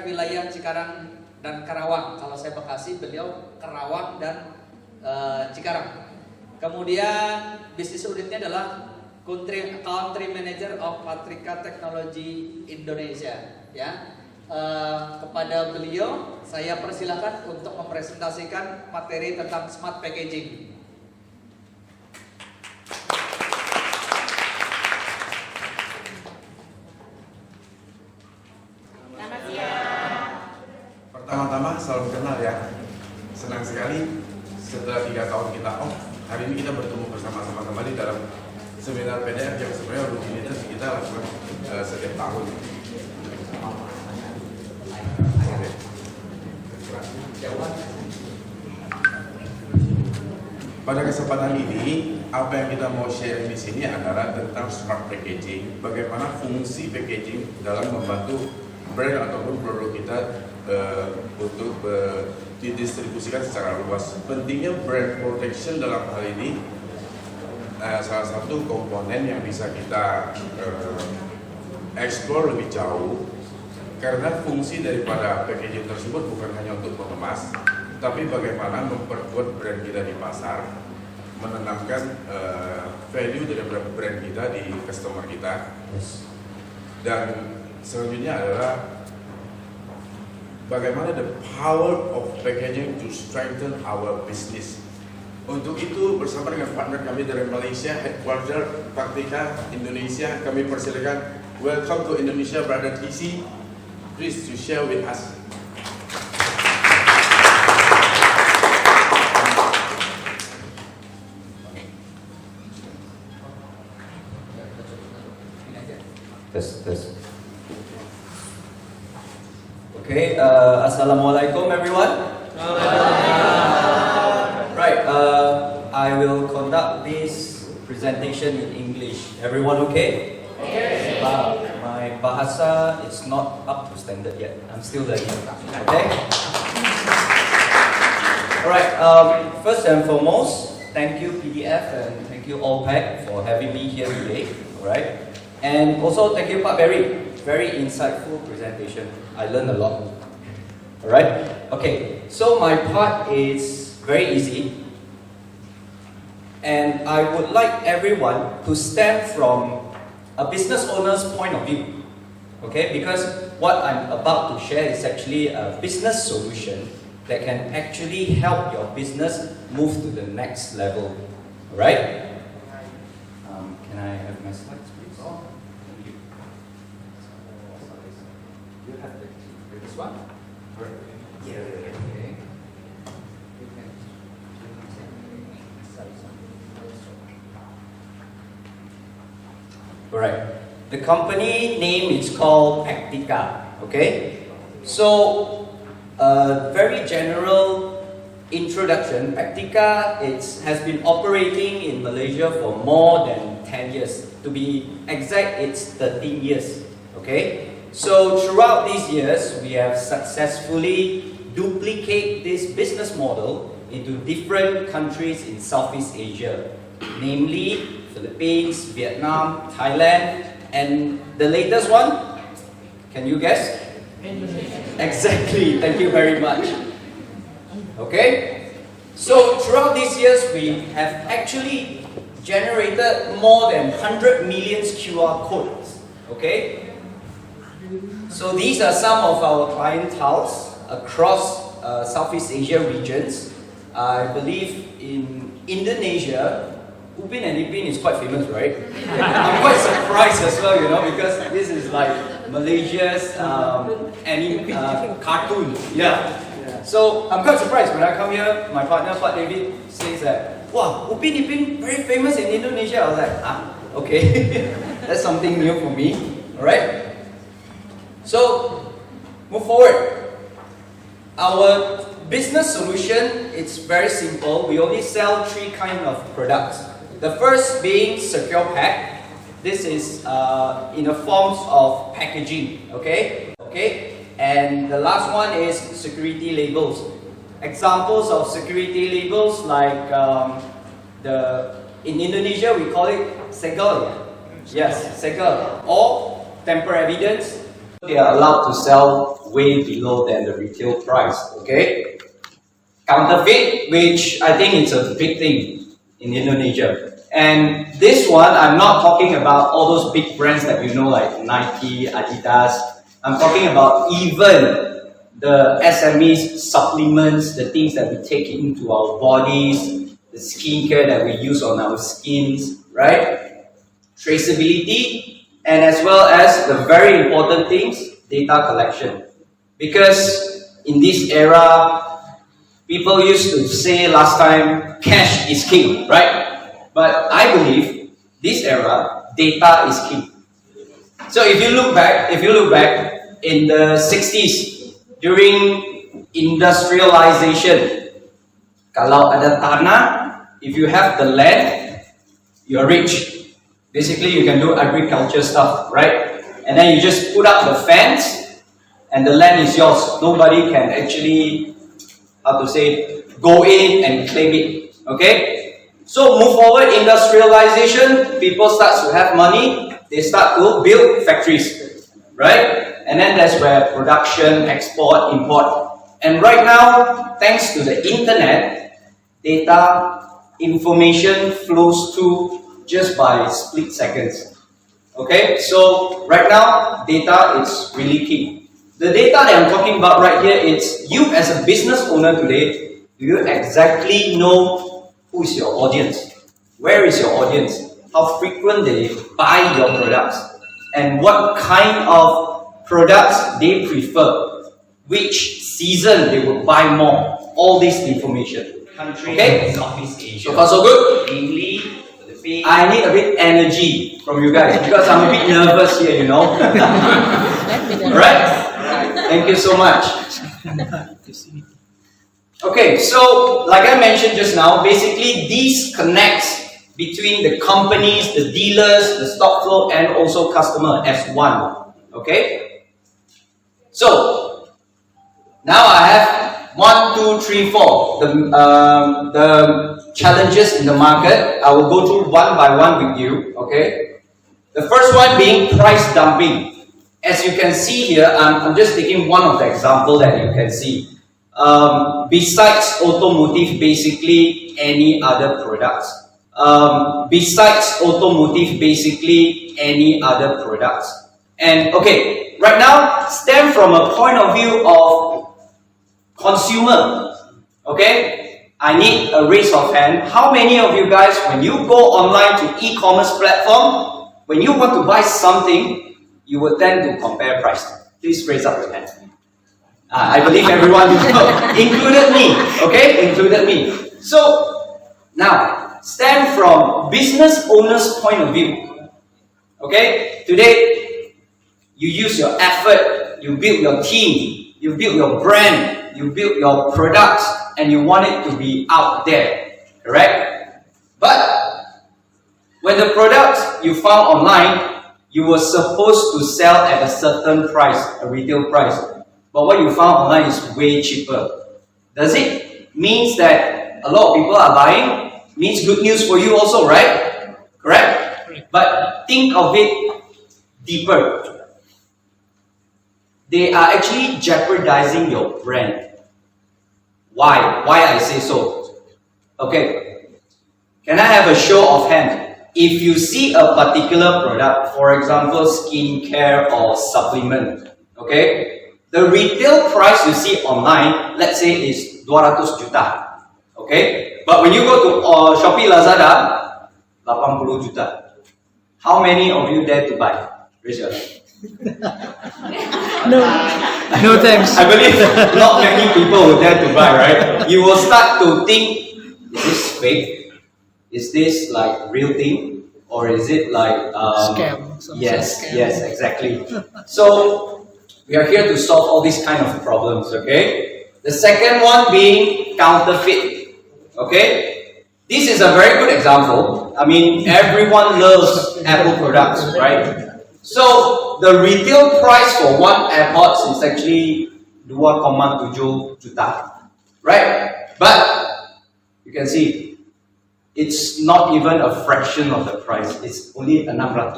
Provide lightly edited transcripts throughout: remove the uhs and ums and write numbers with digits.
wilayah Cikarang dan Karawang. Kalau saya Bekasi, beliau Karawang dan Cikarang. Kemudian bisnis unitnya adalah Country Manager of Packtica Technology Indonesia. Ya, kepada beliau saya persilahkan untuk mempresentasikan materi tentang smart packaging. Selamat siang. Pertama-tama salam kenal ya. Senang sekali setelah 3 tahun kita off, hari ini kita bertemu bersama-sama kembali dalam seminar PDF yang sebenarnya rutinitas kita lakukan setiap tahun. Pada kesempatan ini, apa yang kita mau share di sini adalah tentang smart packaging, bagaimana fungsi packaging dalam membantu brand ataupun produk kita untuk didistribusikan secara luas. Pentingnya brand protection dalam hal ini salah satu komponen yang bisa kita explore lebih jauh, karena fungsi daripada packaging tersebut bukan hanya untuk mengemas, tapi bagaimana memperkuat brand kita di pasar, menanamkan value daripada brand kita di customer kita. Dan selanjutnya adalah bagaimana the power of packaging to strengthen our business. Untuk itu bersama dengan partner kami dari Malaysia, headquarter Packtica Indonesia, kami persilakan welcome to Indonesia, Brother TC. Please to share with us. Tes. Okay, Assalamualaikum everyone. Right, I will conduct this presentation in English. Everyone okay? Okay. My bahasa is not up to standard yet. I'm still learning. Okay. Alright. First and foremost, thank you PDF and thank you AllPack for having me here today. Alright. And also thank you Pak Barry. Very insightful presentation. I learned a lot. Alright? Okay, so my part is very easy. And I would like everyone to stand from a business owner's point of view. Okay, because what I'm about to share is actually a business solution that can actually help your business move to the next level. Alright? Can I have my slides, please? Thank you. You have this one? Yeah. Okay. Alright. The company name is called Packtica. Okay? So, a very general introduction. Packtica has been operating in Malaysia for more than 10 years. To be exact, it's 13 years. Okay? So throughout these years, we have successfully duplicated this business model into different countries in Southeast Asia, namely Philippines, Vietnam, Thailand, and the latest one, can you guess? Indonesia. Exactly, thank you very much. Okay, so throughout these years, we have actually generated more than 100 million QR codes. Okay. So these are some of our clienteles across Southeast Asia regions. I believe in Indonesia, Upin and Ipin is quite famous, right? I'm quite surprised as well, you know, because this is like Malaysia's cartoon. Yeah. So I'm quite surprised when I come here. My partner, Pak David, says that, wow, Upin Ipin very famous in Indonesia. I was like, okay, that's something new for me. Alright? So, move forward. Our business solution, it's very simple. We only sell 3 kinds of products. The first being secure pack. This is in the forms of packaging. Okay? And the last one is security labels. Examples of security labels like in Indonesia we call it segel. Yes, segel. Or temper evidence. They are allowed to sell way below than the retail price, okay? Counterfeit, which I think it's a big thing in Indonesia. And this one, I'm not talking about all those big brands that you know like Nike, Adidas. I'm talking about even the SMEs, supplements, the things that we take into our bodies, the skincare that we use on our skins, right? Traceability, and as well as the very important things, data collection. Because in this era, people used to say last time, cash is king, right? But I believe this era, data is king. So if you look back in the 60s, during industrialization, kalau ada tanah, if you have the land, you're rich. Basically, you can do agriculture stuff, right? And then you just put up the fence, and the land is yours. Nobody can actually, how to say, go in and claim it. Okay? So move forward, industrialization, people start to have money, they start to build factories, right? And then that's where production, export, import. And right now, thanks to the internet, data, information flows through just by split seconds. Okay, so right now, data is really key. The data that I'm talking about right here, it's you as a business owner today, do you exactly know who is your audience? Where is your audience? How frequent they buy your products? And what kind of products they prefer? Which season they will buy more? All this information. Okay? Southeast Asia. So far so good? Mainly I need a bit energy from you guys because I'm a bit nervous here, you know. Alright? Thank you so much. Okay, so like I mentioned just now, basically these connects between the companies, the dealers, the stock flow, and also customer as one. Okay? So now I have 1, 2, 3, 4. The challenges in the market. I will go through one by one with you. Okay. The first one being price dumping. As you can see here, I'm just taking one of the example that you can see. Besides automotive, basically any other products. Besides automotive, basically any other products. And okay, right now, stand from a point of view of consumer, okay? I need a raise of hand. How many of you guys, when you go online to e-commerce platform, when you want to buy something, you will tend to compare price? Please raise up your hand. I believe everyone, included me, okay? Included me. So, now, stand from business owner's point of view, okay? Today, you use your effort, you build your team, you build your brand, you build your products, and you want it to be out there, correct? But when the products you found online, you were supposed to sell at a certain price, a retail price. But what you found online is way cheaper. Does it mean that a lot of people are buying? Means good news for you also, right? Correct? But think of it deeper. They are actually jeopardizing your brand. Why? Why I say so? Okay. Can I have a show of hand? If you see a particular product, for example, skincare or supplement, okay? The retail price you see online, let's say is 200 juta. Okay? But when you go to Shopee Lazada, 80 juta. How many of you dare to buy? Raise your hand. No thanks. I believe not many people will dare to buy, right? You will start to think, is this fake? Is this like real thing? Or is it like Scam? Yes, Scam. yes, exactly. So we are here to solve all these kind of problems, okay? The second one being counterfeit. Okay? This is a very good example. I mean, everyone loves Apple products, right? So the retail price for one AirPods is actually 2,7 juta, right? But you can see it's not even a fraction of the price. It's only 600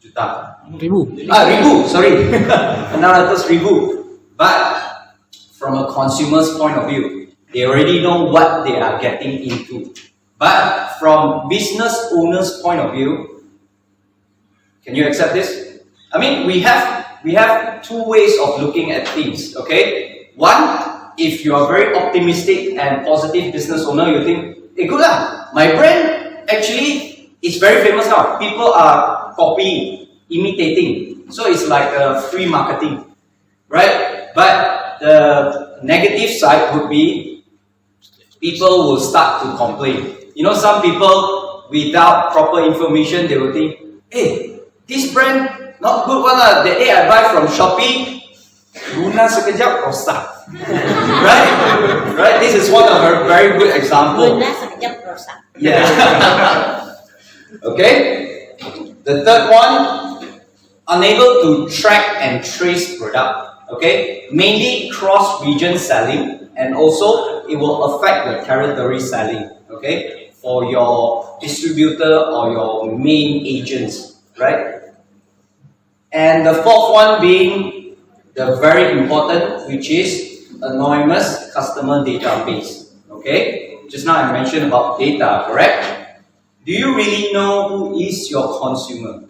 juta. Ribu. Ribu, sorry. 600 ribu. But from a consumer's point of view, they already know what they are getting into. But from business owner's point of view, can you accept this? I mean, we have two ways of looking at things, okay? One, if you are very optimistic and positive business owner, you think, hey, good lah, my brand actually is very famous now. People are copying, imitating. So it's like a free marketing, right? But the negative side would be people will start to complain. You know, some people without proper information, they will think, hey, this brand not good one lah. The day I buy from Shopee, guna sekejap rosak. Right? This is one of a very good example. Guna sekejap rosak. Yeah. Okay. The third one, unable to track and trace product. Okay. Mainly cross-region selling, and also it will affect the territory selling. Okay. For your distributor or your main agents, right? And the fourth one being the very important, which is anonymous customer database. Okay, just now I mentioned about data, correct? Do you really know who is your consumer?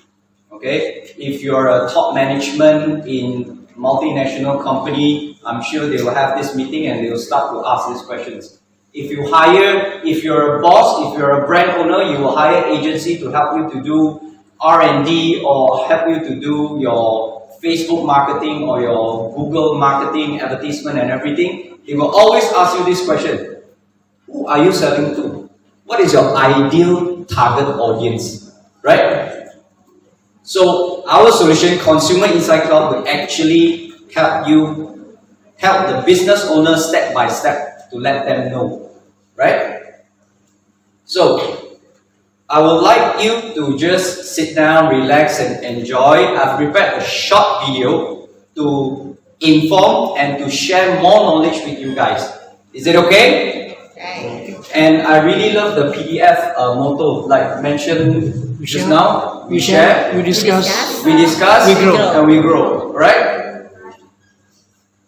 Okay, if you're a top management in multinational company, I'm sure they will have this meeting and they will start to ask these questions. If you're a boss, if you're a brand owner, you will hire agency to help you to do R&D or help you to do your Facebook marketing or your Google marketing, advertisement and everything. They will always ask you this question. Who are you selling to? What is your ideal target audience? Right? So our solution, Consumer Insight Cloud, will actually help the business owner step by step to let them know, right? So, I would like you to just sit down, relax and enjoy. I've prepared a short video to inform and to share more knowledge with you guys. Is it okay? Right. And I really love the PDF motto, like mentioned just now. We share, we discuss, we discuss, we grow. and we grow, right?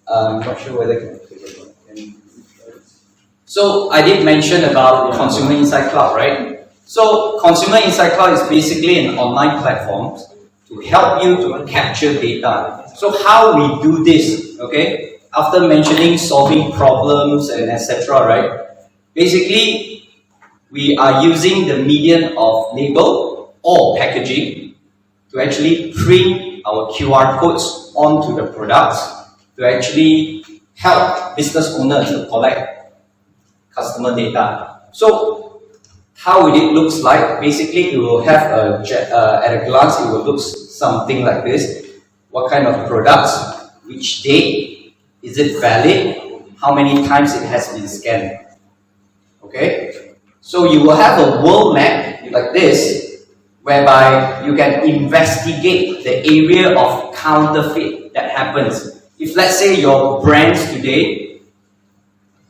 I'm not sure whether can. So I did mention about Consumer Insight Cloud, right? So Consumer Insight Cloud is basically an online platform to help you to capture data. So how we do this, okay? After mentioning solving problems and etc., right? Basically, we are using the medium of label or packaging to actually print our QR codes onto the products to actually help business owners to collect customer data. So, how would it looks like? Basically, it will have at a glance, it will look something like this. What kind of products? Which date? Is it valid? How many times it has been scanned? Okay. So you will have a world map like this, whereby you can investigate the area of counterfeit that happens. If let's say your brands today,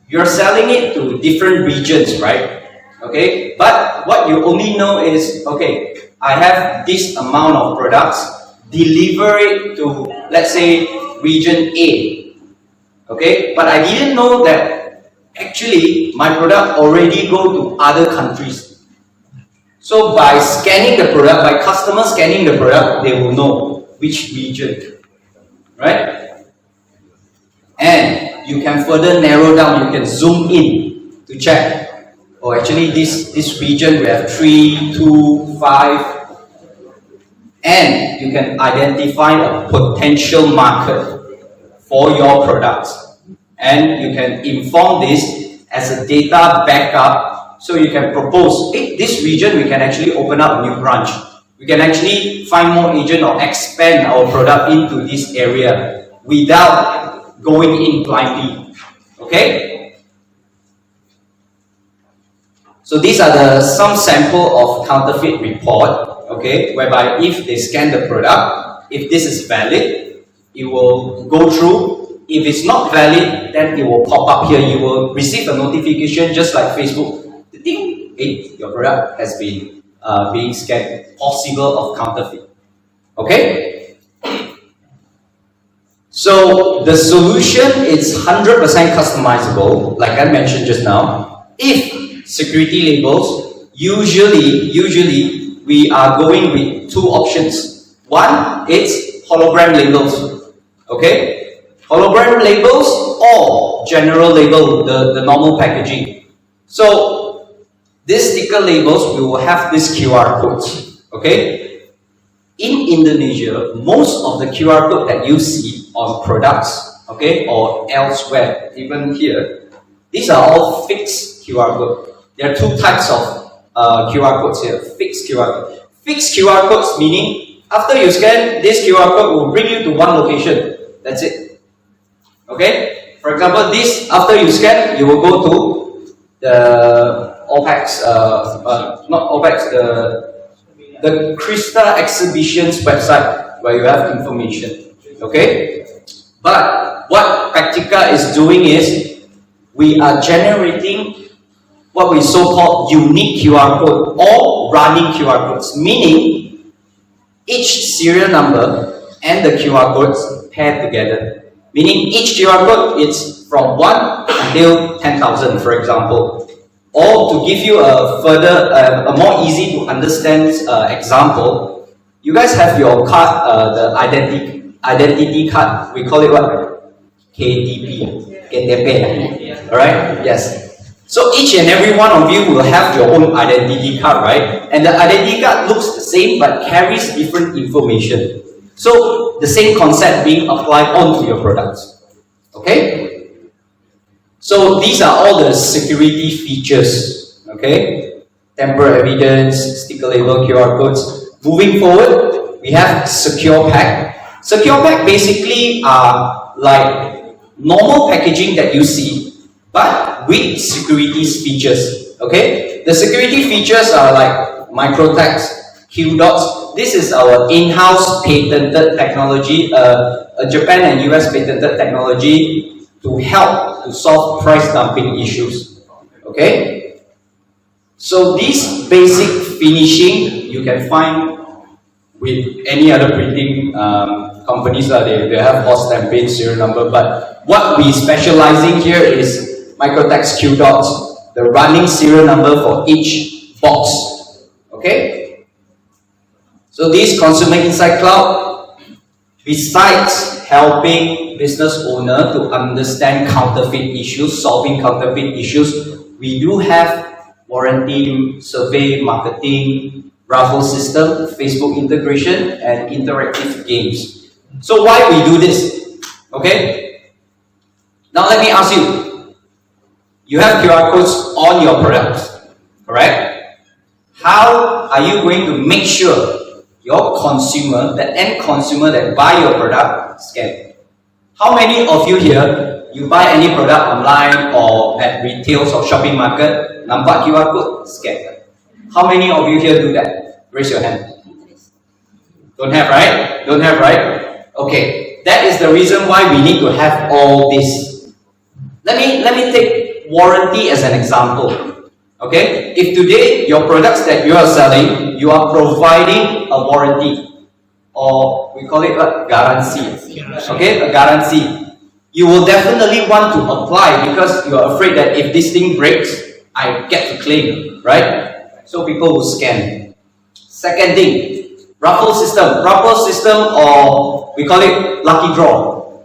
you're selling it to different regions, right? Okay, but what you only know is, okay, I have this amount of products, deliver it to, let's say, region A. Okay, but I didn't know that actually my product already go to other countries. So by scanning the product, by customer scanning the product, they will know which region, right? And you can further narrow down, you can zoom in to check. Oh, actually this region we have 3, 2, 5. And you can identify a potential market for your products. And you can inform this as a data backup, so you can propose, hey, this region we can actually open up a new branch. We can actually find more agent or expand our product into this area without going in blindly. Okay? So these are some sample of counterfeit report, okay, whereby if they scan the product, if this is valid, it will go through. If it's not valid, then it will pop up here. You will receive a notification just like Facebook. The thing, hey, your product has been being scanned, possible of counterfeit. Okay? So the solution is 100% customizable, like I mentioned just now. If security labels, usually we are going with two options. One, it's hologram labels. Okay? Hologram labels or general label, the normal packaging. So these sticker labels, we will have these QR codes. Okay? In Indonesia, most of the QR code that you see on products, okay, or elsewhere, even here, these are all fixed QR code. There are two types of QR codes here. Fixed QR code. Fixed QR codes meaning after you scan, this QR code will bring you to one location. That's it. Okay? For example, this, after you scan, you will go to the AllPack's, not AllPack's, the Krista Exhibitions website where you have information. Okay? But what Packtica is doing is we are generating what we so-called unique QR code or running QR codes, meaning each serial number and the QR codes paired together. Meaning each QR code is from 1 until 10,000, for example. Or to give you a further, a more easy to understand example, you guys have your card, the identity card. We call it what? KTP. Alright? Yes. So each and every one of you will have your own identity card, right? And the identity card looks the same but carries different information. So the same concept being applied onto your products. Okay? So these are all the security features. Okay? Temporal evidence, sticker label, QR codes. Moving forward, we have Secure Pack. Secure Pack basically are like normal packaging that you see, but with security features. Okay? The security features are like microtext, Q dots. This is our in-house patented technology, a Japan and US patented technology to help to solve price dumping issues. Okay? So these basic finishing you can find with any other printing companies. They have hot stamping, serial number, but what we specializing here is microtext Q dots, the running serial number for each box. Okay? So this Consumer Insight Cloud, besides helping business owner to understand counterfeit issues, solving counterfeit issues, we do have warranty, survey, marketing, raffle system, Facebook integration, and interactive games. So why we do this? Okay? Now let me ask you. You have QR codes on your products, correct? How are you going to make sure your consumer, the end consumer that buy your product, scan? How many of you here, you buy any product online or at retails or shopping market, nampak QR code, scan? How many of you here do that? Raise your hand. Don't have, right? Don't have, right? Okay, that is the reason why we need to have all this. Let me take warranty as an example. Okay, if today your products that you are selling, you are providing a warranty, or we call it a guarantee. Okay, a guarantee. You will definitely want to apply because you are afraid that if this thing breaks, I get to claim, right? So people will scan. Second thing, raffle system. Raffle system, or we call it lucky draw.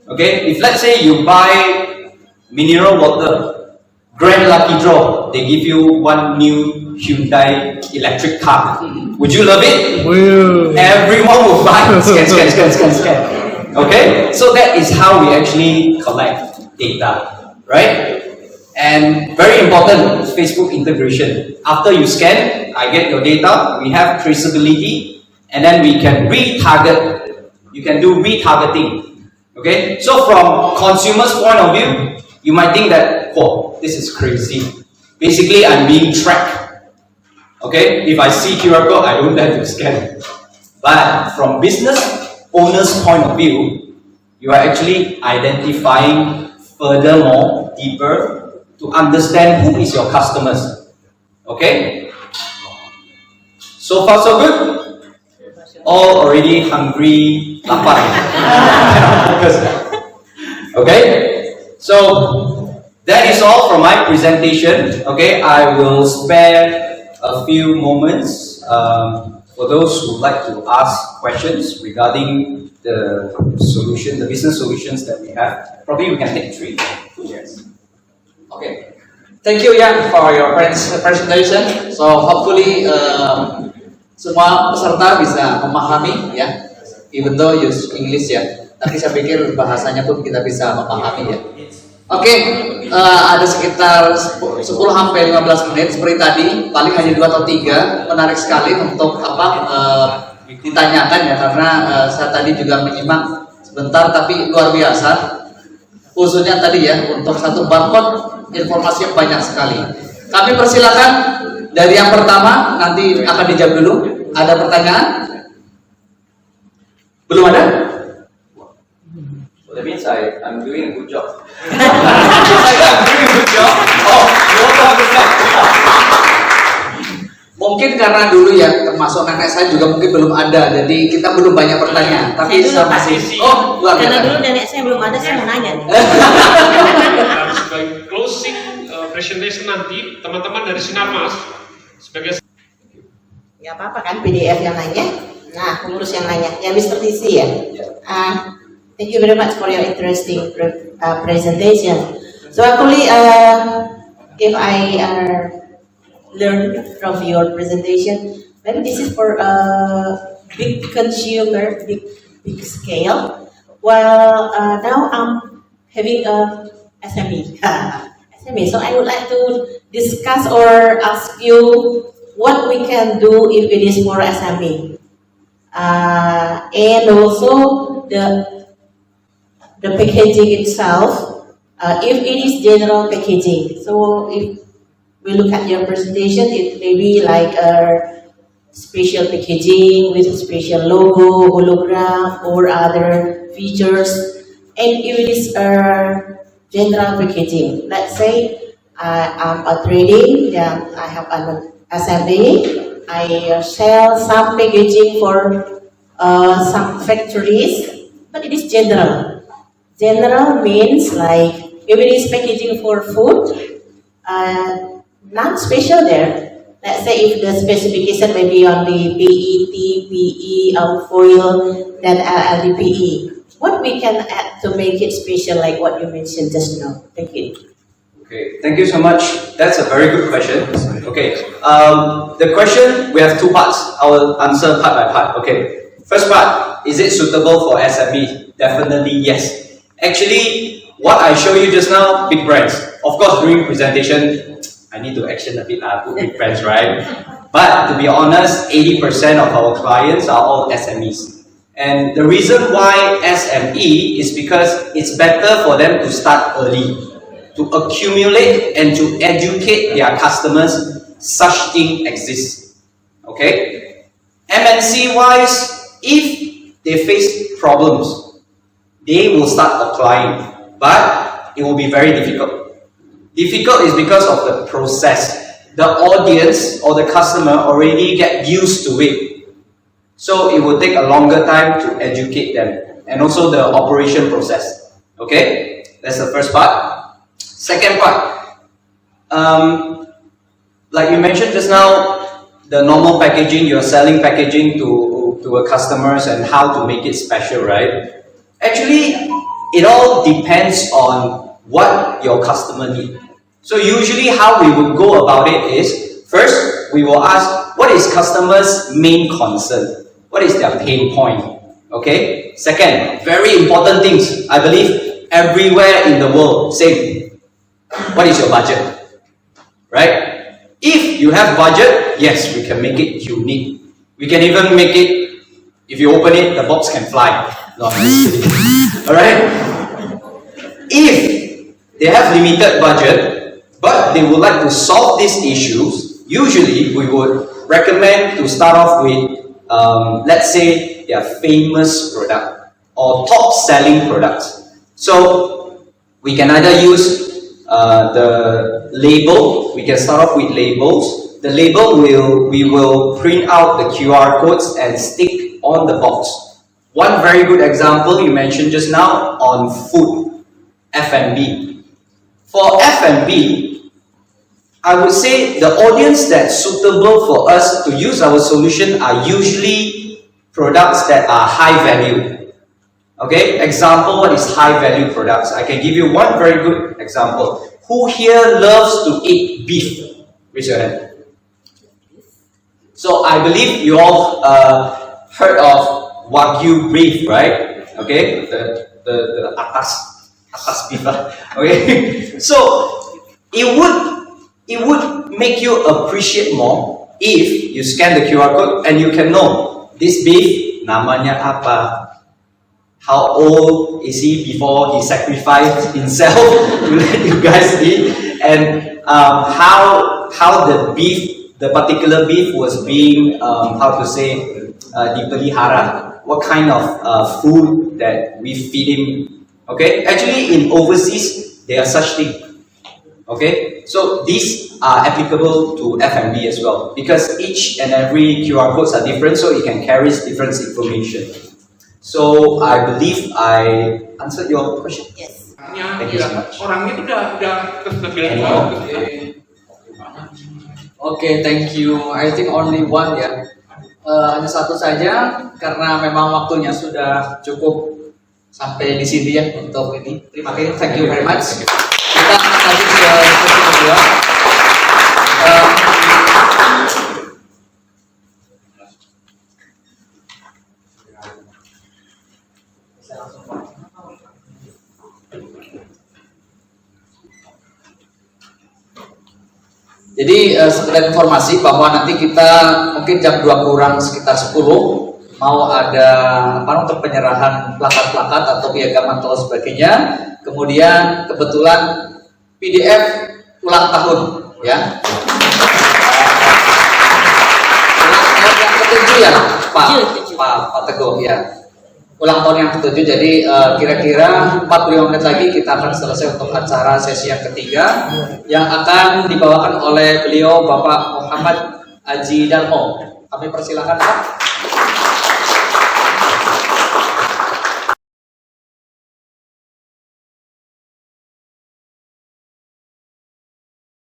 Okay, if let's say you buy mineral water, grand lucky draw, they give you one new Hyundai electric car. Would you love it? Woo. Everyone will buy. Scan. Okay? So that is how we actually collect data, right? And very important, Facebook integration. After you scan, I get your data, we have traceability, and then we can retarget. You can do retargeting. Okay? So from consumer's point of view, you might think that, oh, this is crazy. Basically, I'm being tracked. Okay? If I see QR code, I don't have to scan. But from business owner's point of view, you are actually identifying furthermore, deeper, to understand who is your customers. Okay? So far so good? all already hungry, lapar. Okay, so that is all from my presentation. Okay, I will spare a few moments for those who would like to ask questions regarding the solution, the business solutions that we have. Probably we can take 3. Yes. Okay. Thank you Yang for your presentation. So hopefully semua peserta bisa memahami ya, even though use English ya. Tapi saya pikir bahasanya pun kita bisa memahami ya. Oke, ada sekitar 10 sampai 15 menit seperti tadi, paling hanya 2 atau 3. Menarik sekali untuk ditanyakan ya, karena saya tadi juga menyimak sebentar, tapi luar biasa. Khususnya tadi ya, untuk satu barcode informasi yang banyak sekali. Kami persilakan dari yang pertama, nanti akan dijawab dulu. Ada pertanyaan? Belum ada? Well, that means I'm doing a good job. I'm doing a good job. Oh, you also have a job. Mungkin karena dulu ya, termasuk nenek saya juga mungkin belum ada, jadi kita belum banyak pertanyaan. Tapi saya masih. Oh, luar biasa. Karena dulu nenek saya belum ada, saya mau nanya. Sebagai closing presentation nanti, teman-teman dari Sinarmas sebagai Ya apa-apa kan PDF yang nanya. Nah, pengurus yang nanya. Ya Mr. TC ya. Thank you very much for your interesting presentation. So actually, if I learn from your presentation, maybe this is for a big consumer, big scale. While now I'm having a SME. SME. So I would like to discuss or ask you what we can do if it is for SME, and also the packaging itself. If it is general packaging, so if we look at your presentation, it may be like a special packaging with a special logo, hologram, or other features. And if it is general packaging, let's say I'm a trading, then I have an assembly, I sell some packaging for some factories, but it is general. General means like if it is packaging for food, not special there. Let's say if the specification may be on the PET, PE, foil, then LDPE. What we can add to make it special, like what you mentioned just now? Thank you. Okay, thank you so much. That's a very good question. Okay, the question, we have 2 parts. I will answer part by part. Okay, first part, is it suitable for SME? Definitely yes. Actually, what I show you just now, big brands. Of course, during presentation, I need to action a bit, put big brands, right? But to be honest, 80% of our clients are all SMEs. And the reason why SME is because it's better for them to start early, to accumulate and to educate their customers such thing exists. Okay? MNC wise, if they face problems, they will start applying, but it will be very difficult. Difficult is because of the process. The audience or the customer already get used to it. So it will take a longer time to educate them, and also the operation process. Okay, that's the first part. Second part, like you mentioned just now, the normal packaging, you're selling packaging to a customers and how to make it special, right? Actually, it all depends on what your customer needs. So usually how we would go about it is, first, we will ask, what is customer's main concern? What is their pain point? Okay. Second, very important things. I believe everywhere in the world, same. What is your budget? Right? If you have budget, yes, we can make it unique. We can even make it, if you open it, the box can fly. No, I'm just kidding. Alright? If they have limited budget, but they would like to solve these issues, usually we would recommend to start off with let's say their famous product or top selling products. So we can either use the label. We can start off with labels. The label we will print out the QR codes and stick on the box. One very good example you mentioned just now on food, F&B. For F&B, I would say the audience that's suitable for us to use our solution are usually products that are high value. Okay, example, what is high value products? I can give you one very good example. Who here loves to eat beef? Raise your hand. So I believe you all heard of Wagyu beef, right? Okay, the atas beef. Okay, so it would make you appreciate more if you scan the QR code and you can know this beef namanya apa. How old is he before he sacrificed himself to let you guys eat, and how the particular beef was being dipelihara, what kind of food that we feed him. Okay, actually in overseas there are such things. Okay, so these are applicable to F&B as well, because each and every QR codes are different, so it can carry different information. So I believe I answered your question. Yes. Thank you so much. Orangnya itu udah terbilang Oke, thank you. I think only one ya. Hanya satu saja karena memang waktunya sudah cukup sampai di sini ya untuk ini. Terima kasih, thank you very much. Kita akan lanjut ke sesi kedua. Jadi sekedar informasi bahwa nanti kita mungkin jam 2 kurang sekitar 10 mau ada untuk penyerahan plakat-plakat atau piagam atau sebagainya. Kemudian kebetulan PDF ulang tahun ya. Ulang tahun yang ke-7 ya Pak Teguh ya. Ulang tahun yang ke-7, jadi kira-kira 45 menit lagi kita akan selesai untuk acara sesi yang ketiga yang akan dibawakan oleh beliau Bapak Muhammad Haji Dalmo. Kami persilakan Pak.